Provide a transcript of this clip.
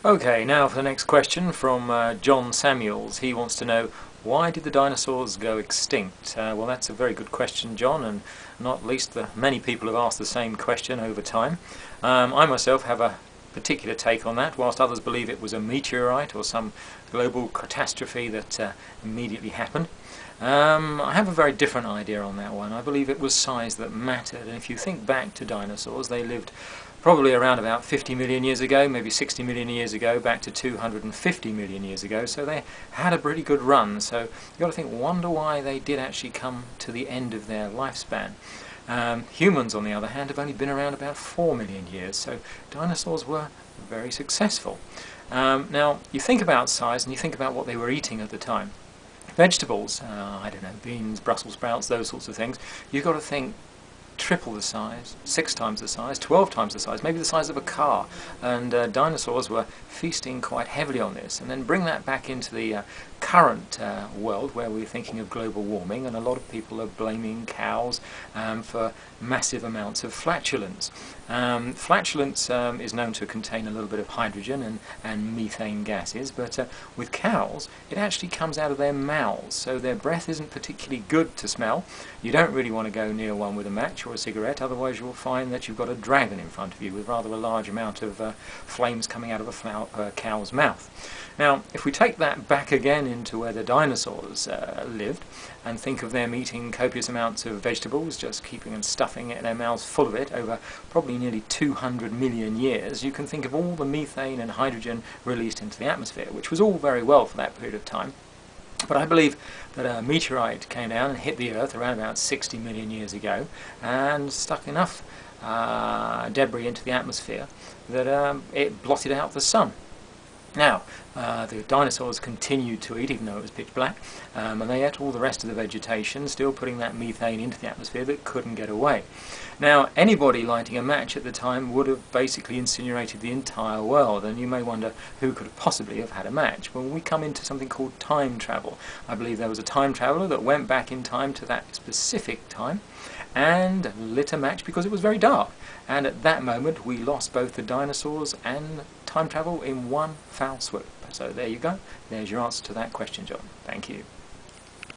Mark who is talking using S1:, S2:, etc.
S1: Okay, now for the next question from John Samuels. He wants to know, why did the dinosaurs go extinct? Well, that's a very good question, John, and not least the many people have asked the same question over time. I myself have a particular take on that, whilst others believe it was a meteorite or some global catastrophe that immediately happened. I have a very different idea on that one. I believe it was size that mattered, and if you think back to dinosaurs, they lived probably around about 50 million years ago, maybe 60 million years ago, back to 250 million years ago, so they had a pretty good run. So you've got to think, wonder why they did actually come to the end of their lifespan. Humans, on the other hand, have only been around about 4 million years, so dinosaurs were very successful. Now, you think about size and you think about what they were eating at the time. Vegetables, I don't know, beans, Brussels sprouts, those sorts of things, you've got to think triple the size, 6 times the size, 12 times the size, maybe the size of a car, and dinosaurs were feasting quite heavily on this. And then bring that back into the current world where we're thinking of global warming, and a lot of people are blaming cows for massive amounts of flatulence. Flatulence is known to contain a little bit of hydrogen and methane gases, but with cows it actually comes out of their mouths, so their breath isn't particularly good to smell. You don't really want to go near one with a match or a cigarette, otherwise you'll find that you've got a dragon in front of you with rather a large amount of flames coming out of a cow's mouth. Now, if we take that back again into where the dinosaurs lived, and think of them eating copious amounts of vegetables, just keeping and stuffing their mouths full of it over probably nearly 200 million years, you can think of all the methane and hydrogen released into the atmosphere, which was all very well for that period of time. But I believe that a meteorite came down and hit the Earth around about 60 million years ago and stuck enough debris into the atmosphere that it blotted out the sun. Now, the dinosaurs continued to eat, even though it was pitch black, and they ate all the rest of the vegetation, still putting that methane into the atmosphere that couldn't get away. Now, anybody lighting a match at the time would have basically incinerated the entire world, and you may wonder who could possibly have had a match. Well, we come into something called time travel. I believe there was a time traveller that went back in time to that specific time and lit a match because it was very dark. And at that moment we lost both the dinosaurs and time travel in one foul swoop. So there you go. There's your answer to that question, John. Thank you.